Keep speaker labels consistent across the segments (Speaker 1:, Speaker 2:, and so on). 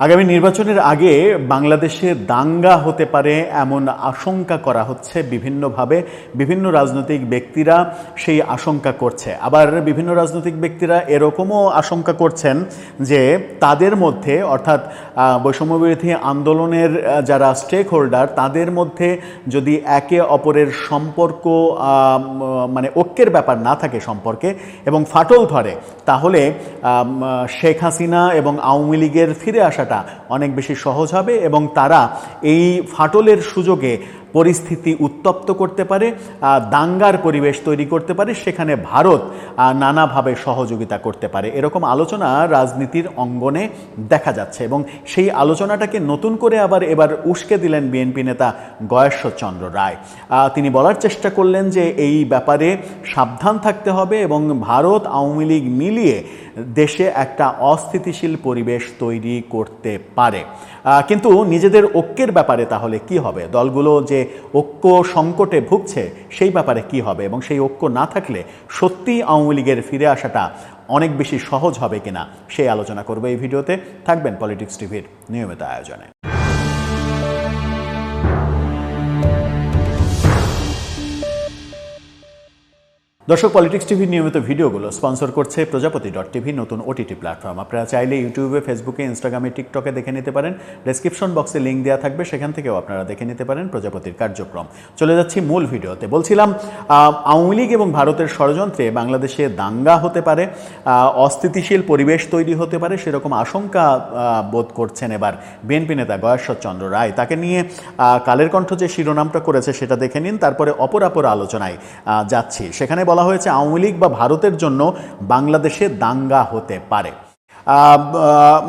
Speaker 1: আগামী নির্বাচনের আগে বাংলাদেশে দাঙ্গা হতে পারে এমন আশঙ্কা করা হচ্ছে বিভিন্নভাবে। বিভিন্ন রাজনৈতিক ব্যক্তিরা সেই আশঙ্কা করছে, আবার বিভিন্ন রাজনৈতিক ব্যক্তিরা এরকমও আশঙ্কা করছেন যে তাদের মধ্যে, অর্থাৎ বৈষম্যবিরোধী আন্দোলনের যারা স্টেক হোল্ডার, তাদের মধ্যে যদি একে অপরের সম্পর্ক মানে ঐক্যের ব্যাপার না থাকে সম্পর্কে এবং ফাটল ধরে, তাহলে শেখ হাসিনা এবং আওয়ামী লীগের ফিরে আসাটা অনেক বেশি সহজ হবে এবং তারা এই ফাটলের সুযোগে পরিস্থিতি উত্তপ্ত করতে পারে, দাঙ্গার পরিবেশ তৈরি করতে পারে, সেখানে ভারত নানাভাবে সহযোগিতা করতে পারে। এরকম আলোচনা রাজনীতির অঙ্গনে দেখা যাচ্ছে এবং সেই আলোচনাটাকে নতুন করে এবার উস্কে দিলেন বিএনপি নেতা গয়েশ্বরচন্দ্র রায়। তিনি বলার চেষ্টা করলেন যে এই ব্যাপারে সাবধান থাকতে হবে এবং ভারত আওয়ামী লীগ মিলিয়ে দেশে একটা অস্থিতিশীল পরিবেশ তৈরি করতে পারে। কিন্তু নিজেদের ঐক্যের ব্যাপারে তাহলে কি হবে? দলগুলো যে ঐক্য সংকটে ভুগছে সেই ব্যাপারে কি হবে এবং সেই ঐক্য না থাকলে সত্যিই আওয়ামী লীগের ফিরে আসাটা অনেক বেশি সহজ হবে কিনা সেই আলোচনা করবে এই ভিডিওতে। থাকবেন পলিটিক্স টিভির নিয়মিত আয়োজনে। দর্শক, পলিটিক্স টিভির নিয়মিত ভিডিওগুলো স্পন্সর করছে প্রজাপতি.টিভি, নতুন ওটিটি প্ল্যাটফর্ম। আপনারা চাইলে ইউটিউবে, ফেসবুকে, ইনস্টাগ্রামে, টিকটকে দেখে নিতে পারেন। ডেসক্রিপশন বক্সে লিঙ্ক দেওয়া থাকবে, সেখান থেকেও আপনারা দেখে নিতে পারেন প্রজাপতির কার্যক্রম। চলে যাচ্ছি মূল ভিডিওতে। বলছিলাম, আওয়ামী লীগ এবং ভারতের ষড়যন্ত্রে বাংলাদেশে দাঙ্গা হতে পারে, অস্থিতিশীল পরিবেশ তৈরি হতে পারে, সেরকম আশঙ্কা বোধ করছেন এবার বিএনপি নেতা গয়েশ্বরচন্দ্র রায়। তাকে নিয়ে কালের কণ্ঠ যে শিরোনামটা করেছে সেটা দেখে নিন, তারপরে অপরাপর আলোচনায় যাচ্ছি। সেখানে বলা হয়েছে আওয়ামী লীগ বা ভারতের জন্য বাংলাদেশে দাঙ্গা হতে পারে।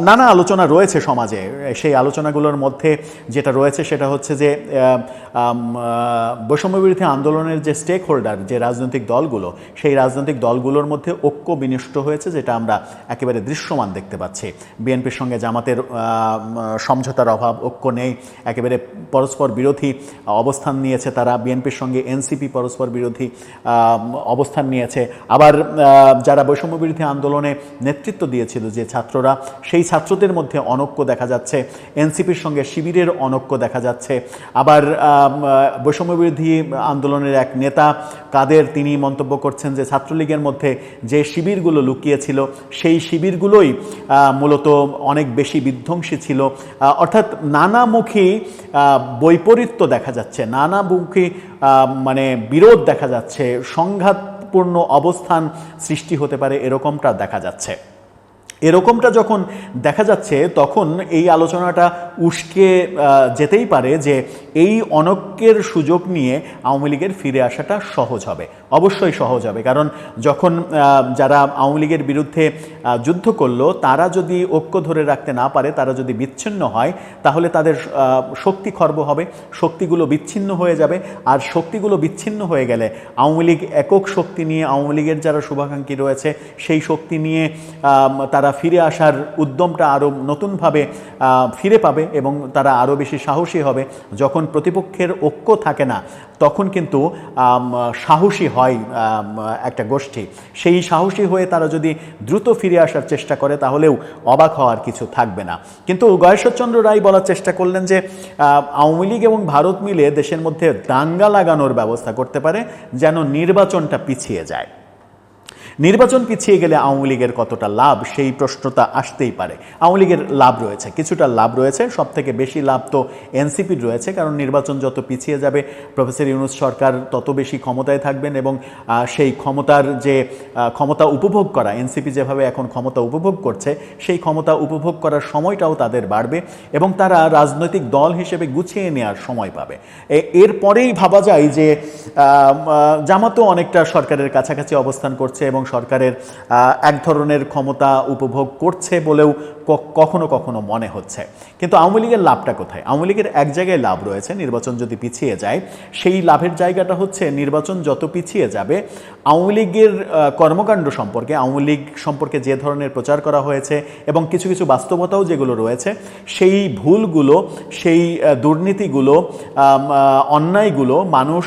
Speaker 1: নানা আলোচনা রয়েছে সমাজে। সেই আলোচনাগুলোর মধ্যে যেটা রয়েছে সেটা হচ্ছে যে বৈষম্যবিরোধী আন্দোলনের যে স্টেক হোল্ডার, যে রাজনৈতিক দলগুলো, সেই রাজনৈতিক দলগুলোর মধ্যে ঐক্য বিনষ্ট হয়েছে, যেটা আমরা একেবারে দৃশ্যমান দেখতে পাচ্ছি। বিএনপির সঙ্গে জামাতের সমঝোতার অভাব, ঐক্য নেই, একেবারে পরস্পর বিরোধী অবস্থান নিয়েছে তারা। বিএনপির সঙ্গে এনসিপি পরস্পর বিরোধী অবস্থান নিয়েছে। আবার যারা বৈষম্যবিরোধী আন্দোলনে নেতৃত্ব দিয়েছিল যে ছাত্ররা, সেই ছাত্রদের মধ্যে অনৈক্য দেখা যাচ্ছে। এনসিপির সঙ্গে শিবিরের অনৈক্য দেখা যাচ্ছে। আবার বৈষম্যবিরোধী আন্দোলনের এক নেতা কাদের, তিনি মন্তব্য করছেন যে ছাত্রলীগের মধ্যে যে শিবিরগুলো লুকিয়েছিল সেই শিবিরগুলোই মূলত অনেক বেশি বিধ্বংসী ছিল। অর্থাৎ নানামুখী বৈপরীত্য দেখা যাচ্ছে, নানামুখী মানে বিরোধ দেখা যাচ্ছে, সংঘাতপূর্ণ অবস্থান সৃষ্টি হতে পারে, এরকমটা দেখা যাচ্ছে। এরকমটা যখন দেখা যাচ্ছে তখন এই আলোচনাটা উস্কে যেতেই পারে যে এই অনৈক্যের সুযোগ নিয়ে আওয়ামী লীগের ফিরে আসাটা সহজ হবে। অবশ্যই সহজ হবে, কারণ যখন যারা আওয়ামী লীগের বিরুদ্ধে যুদ্ধ করলো তারা যদি ঐক্য ধরে রাখতে না পারে, তারা যদি বিচ্ছিন্ন হয়, তাহলে তাদের শক্তি খর্ব হবে, শক্তিগুলো বিচ্ছিন্ন হয়ে যাবে। আর শক্তিগুলো বিচ্ছিন্ন হয়ে গেলে আওয়ামী লীগ একক শক্তি নিয়ে, আওয়ামী লীগের যারা শুভাকাঙ্ক্ষী রয়েছে সেই শক্তি নিয়ে তারা ফিরে আসার উদ্যমটা আরও নতুনভাবে ফিরে পাবে এবং তারা আরও বেশি সাহসী হবে। যখন প্রতিপক্ষের ঐক্য থাকে না তখন কিন্তু সাহসী হয় একটা গোষ্ঠী। সেই সাহসী হয়ে তারা যদি দ্রুত ফিরে আসার চেষ্টা করে তাহলেও অবাক হওয়ার কিছু থাকবে না। কিন্তু গয়েশ্বরচন্দ্র রায় বলার চেষ্টা করলেন যে আওয়ামী লীগ এবং ভারত মিলে দেশের মধ্যে দাঙ্গা লাগানোর ব্যবস্থা করতে পারে যেন নির্বাচনটা পিছিয়ে যায়। নির্বাচন পিছিয়ে গেলে আওয়ামী লীগের কতটা লাভ, সেই প্রশ্নটা আসতেই পারে। আওয়ামী লীগের লাভ রয়েছে, কিছুটা লাভ রয়েছে, সব থেকে বেশি লাভ তো এনসিপির রয়েছে, কারণ নির্বাচন যত পিছিয়ে যাবে প্রফেসর ইউনূস সরকার তত বেশি ক্ষমতায় থাকবেন এবং সেই ক্ষমতার যে ক্ষমতা উপভোগ করা, এনসিপি যেভাবে এখন ক্ষমতা উপভোগ করছে, সেই ক্ষমতা উপভোগ করার সময়টাও তাদের বাড়বে এবং তারা রাজনৈতিক দল হিসেবে গুছিয়ে নেওয়ার সময় পাবে। এরপরেই ভাবা যায় যে জামাতও অনেকটা সরকারের কাছাকাছি অবস্থান করছে এবং সরকারের এক ধরনের ক্ষমতা উপভোগ করছে বলেও কখনো কখনো মনে হচ্ছে। কিন্তু আওয়ামী লীগের লাভটা কোথায়? আওয়ামী লীগের এক জায়গায় লাভ রয়েছে, নির্বাচন যদি পিছিয়ে যায় সেই লাভের জায়গাটা হচ্ছে নির্বাচন যত পিছিয়ে যাবে আওয়ামী লীগের কর্মকাণ্ড সম্পর্কে, আওয়ামী লীগ সম্পর্কে যে ধরনের প্রচার করা হয়েছে এবং কিছু কিছু বাস্তবতাও যেগুলো রয়েছে, সেই ভুলগুলো, সেই দুর্নীতিগুলো, অন্যায়গুলো মানুষ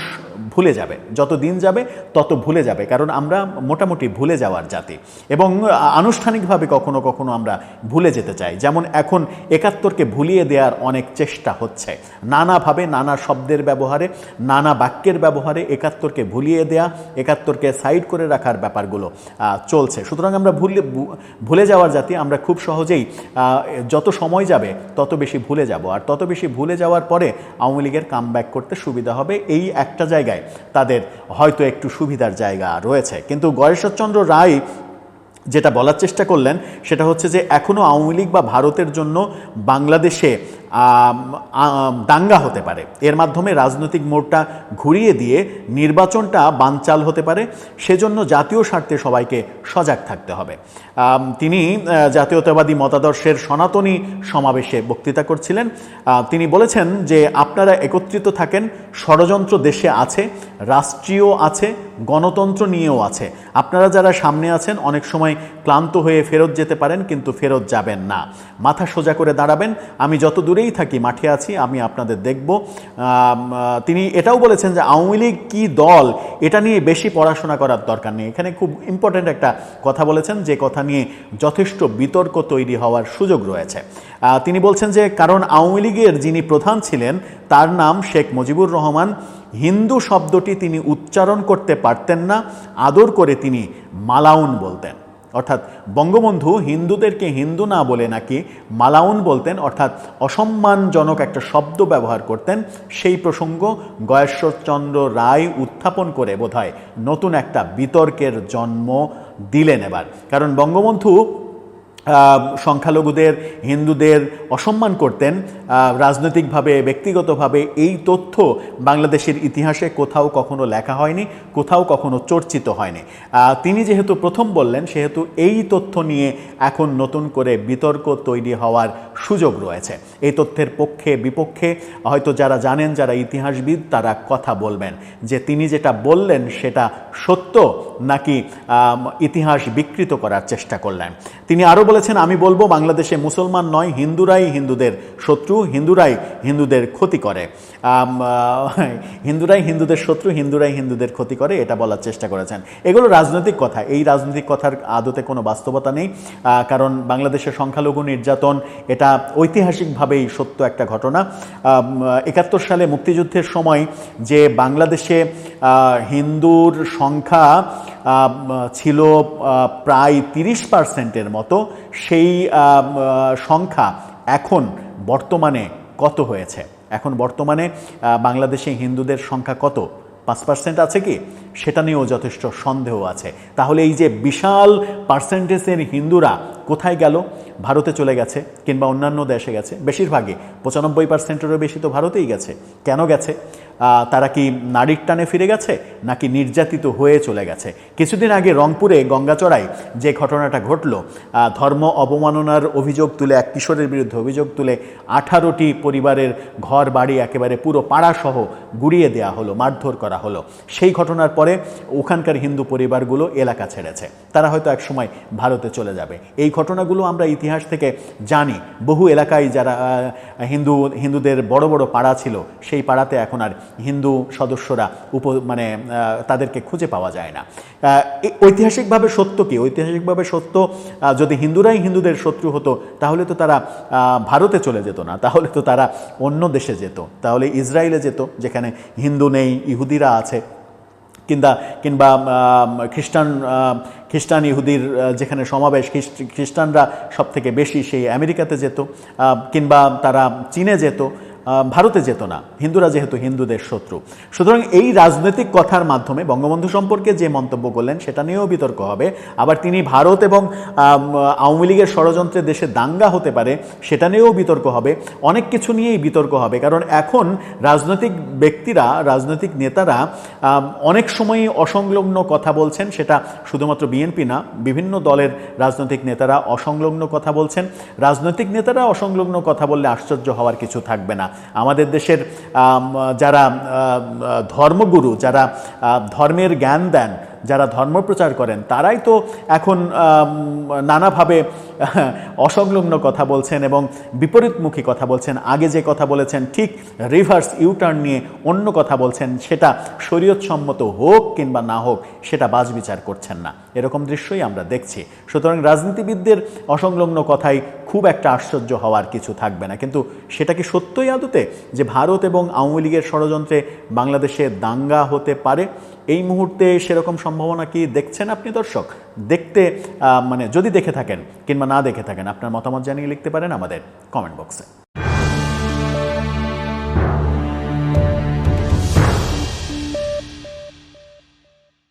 Speaker 1: ভুলে যাবে, যত দিন যাবে তত ভুলে যাবে, কারণ আমরা মোটামুটি ভুলে যাওয়ার জাতি এবং আনুষ্ঠানিকভাবে কখনো কখনো আমরা ভুলে যেতে চাই। যেমন এখন ৭১কে ভুলিয়ে দেওয়ার অনেক চেষ্টা হচ্ছে, নানাভাবে নানা শব্দের ব্যবহারে, নানা বাক্যের ব্যবহারে ৭১কে ভুলিয়ে দেয়া, ৭১কে সাইড করে রাখার ব্যাপারগুলো চলছে। সুতরাং আমরা ভুলে যাওয়ার জাতি, আমরা খুব সহজেই যত সময় যাবে তত বেশি ভুলে যাব, আর তত বেশি ভুলে যাওয়ার পরে আওয়ামী লীগের কামব্যাক করতে সুবিধা হবে। এই একটা জায়গায় তাদের হয়তো একটু সুবিধার জায়গা রয়েছে। কিন্তু গয়েশ্বরচন্দ্র রায় যেটা বলার চেষ্টা করলেন সেটা হচ্ছে যে এখনও আওয়ামী লীগ বা ভারতের জন্য বাংলাদেশে দাঙ্গা হতে পারে, এর মাধ্যমে রাজনৈতিক মোড়টা ঘুরিয়ে দিয়ে নির্বাচনটা বানচাল হতে পারে, সেজন্য জাতীয় স্বার্থে সবাইকে সজাগ থাকতে হবে। তিনি জাতীয়তাবাদী মতাদর্শের সনাতনী সমাবেশে বক্তৃতা করছিলেন। তিনি বলেছেন যে আপনারা একত্রিত থাকেন, ষড়যন্ত্র দেশে আছে, রাষ্ট্রীয় আছে, গণতন্ত্র নিয়েও আছে। আপনারা যারা সামনে আছেন অনেক সময় ক্লান্ত হয়ে ফেরত যেতে পারেন, কিন্তু ফেরত যাবেন না, মাথা সোজা করে দাঁড়াবেন। আমি যত দূরেই থাকি মাঠে আছি, আমি আপনাদের দেখব। তিনি এটাও বলেছেন যে আওয়ামী লীগ কী দল এটা নিয়ে বেশি পড়াশোনা করার দরকার নেই। এখানে খুব ইম্পর্ট্যান্ট একটা কথা বলেছেন, যে কথা নিয়ে যথেষ্ট বিতর্ক তৈরি হওয়ার সুযোগ রয়েছে। তিনি বলছেন যে কারণ আওয়ামী লীগের যিনি প্রধান ছিলেন তার নাম শেখ মুজিবুর রহমান, হিন্দু শব্দটি তিনি উচ্চারণ করতে পারতেন না, আদর করে তিনি মালাউন বলতেন। অর্থাৎ বঙ্গবন্ধু হিন্দুদেরকে হিন্দু না বলে নাকি মালাউন বলতেন, অর্থাৎ অসম্মানজনক একটা শব্দ ব্যবহার করতেন। সেই প্রসঙ্গ গয়েশ্বরচন্দ্র রায় উত্থাপন করে বোধহয় নতুন একটা বিতর্কের জন্ম দিলেন এবার। কারণ বঙ্গবন্ধু সংখ্যালঘুদের, হিন্দুদের অসম্মান করতেন রাজনৈতিকভাবে, ব্যক্তিগতভাবে। এই তথ্য বাংলাদেশের ইতিহাসে কোথাও কখনো লেখা হয়নি, কোথাও কখনো চর্চিত হয়নি। তিনি যেহেতু প্রথম বললেন, সেহেতু এই তথ্য নিয়ে এখন নতুন করে বিতর্ক তৈরি হওয়ার সুযোগ রয়েছে। এই তথ্যের পক্ষে বিপক্ষে হয়তো যারা জানেন, যারা ইতিহাসবিদ, তারা কথা বলবেন যে তিনি যেটা বললেন সেটা সত্য নাকি ইতিহাস বিকৃত করার চেষ্টা করলেন। তিনি আরও বলেছেন, আমি বলবো বাংলাদেশে মুসলমান নয়, হিন্দুরাই হিন্দুদের শত্রু, হিন্দুরাই হিন্দুদের ক্ষতি করে। হিন্দুরাই হিন্দুদের শত্রু, হিন্দুরাই হিন্দুদের ক্ষতি করে, এটা বলার চেষ্টা করেছেন। এগুলো রাজনৈতিক কথা। এই রাজনৈতিক কথার আদতে কোনো বাস্তবতা নেই, কারণ বাংলাদেশের সংখ্যালঘু নির্যাতন এটা ঐতিহাসিকভাবেই সত্য একটা ঘটনা। ৭১ সালে মুক্তিযুদ্ধের সময় যে বাংলাদেশে হিন্দুর সংখ্যা ছিল প্রায় 30%-এর মতো, সেই সংখ্যা এখন বর্তমানে কত হয়েছে? এখন বর্তমানে বাংলাদেশে হিন্দুদের সংখ্যা কত? 5% আছে কি? সেটা নিয়েও যথেষ্ট সন্দেহ আছে। তাহলে এই যে বিশাল পার্সেন্টেজের হিন্দুরা কোথায় গেল? ভারতে চলে গেছে কিংবা অন্যান্য দেশে গেছে। বেশিরভাগই 95%-এরও বেশি তো ভারতেই গেছে। কেন গেছে? তারা কি নারীর টানে ফিরে গেছে নাকি নির্যাতিত হয়ে চলে গেছে? কিছুদিন আগে রংপুরে গঙ্গাচড়ায় যে ঘটনাটা ঘটল, ধর্ম অবমাননার অভিযোগ তুলে, এক কিশোরের বিরুদ্ধে অভিযোগ তুলে 18টি পরিবারের ঘর বাড়ি একেবারে পুরো পাড়াসহ গুড়িয়ে দেওয়া হলো, মারধর করা হলো। সেই ঘটনার পরে ওখানকার হিন্দু পরিবারগুলো এলাকা ছেড়েছে, তারা হয়তো একসময় ভারতে চলে যাবে। এই ঘটনাগুলো আমরা ইতিহাস থেকে জানি। বহু এলাকায় যারা হিন্দুদের বড় বড় পাড়া ছিল, সেই পাড়াতে এখন আর হিন্দু সদস্যরা তাদেরকে খুঁজে পাওয়া যায় না। ঐতিহাসিকভাবে সত্য কি? ঐতিহাসিকভাবে সত্য, যদি হিন্দুরাই হিন্দুদের শত্রু হতো তাহলে তো তারা ভারতে চলে যেত না, তাহলে তো তারা অন্য দেশে যেত, তাহলে ইসরায়েলে যেত যেখানে হিন্দু নেই, ইহুদিরা আছে, কিংবা খ্রিস্টান ইহুদির যেখানে সমাবেশ, খ্রিস্টানরা সব থেকে বেশি, সেই আমেরিকাতে যেত, কিংবা তারা চীনে যেত, ভারতে যেত না, হিন্দুরা যেহেতু হিন্দুদের শত্রু। সুতরাং এই রাজনৈতিক কথার মাধ্যমে বঙ্গবন্ধু সম্পর্কে যে মন্তব্য করলেন সেটা নিয়েও বিতর্ক হবে। আবার তিনি ভারত এবং আওয়ামী লীগের ষড়যন্ত্রে দেশে দাঙ্গা হতে পারে সেটা নিয়েও বিতর্ক হবে। অনেক কিছু নিয়েই বিতর্ক হবে, কারণ এখন রাজনৈতিক ব্যক্তিরা, রাজনৈতিক নেতারা অনেক সময়ই অসংলগ্ন কথা বলছেন। সেটা শুধুমাত্র বিএনপি না, বিভিন্ন দলের রাজনৈতিক নেতারা অসংলগ্ন কথা বলছেন। রাজনৈতিক নেতারা অসংলগ্ন কথা বললে আশ্চর্য হওয়ার কিছু থাকবে না। আমাদের দেশের যারা ধর্মগুরু, যারা ধর্মের জ্ঞান দেন, যারা ধর্মপ্রচার করেন তারাই তো এখন নানাভাবে অসংলগ্ন কথা বলছেন এবং বিপরীতমুখী কথা বলছেন। আগে যে কথা বলেছেন ঠিক রিভার্স ইউটার্ন নিয়ে অন্য কথা বলছেন, সেটা শরীয়তসম্মত হোক কিংবা না হোক সেটা বাছবিচার করছেন না। এরকম দৃশ্যই আমরা দেখছি। সুতরাং রাজনীতিবিদদের অসংলগ্ন কথাই খুব একটা আশ্চর্য হওয়ার কিছু থাকবে না। কিন্তু সেটা কি সত্যই আদতে যে ভারত এবং আওয়ামী লীগের ষড়যন্ত্রে বাংলাদেশে দাঙ্গা হতে পারে? এই মুহূর্তে সেরকম সম্ভাবনা কি দেখছেন আপনি দর্শক? দেখতে মানে যদি দেখে থাকেন কিংবা না দেখে থাকেন, আপনার মতামত জানিয়ে লিখতে পারেন আমাদের কমেন্ট বক্সে।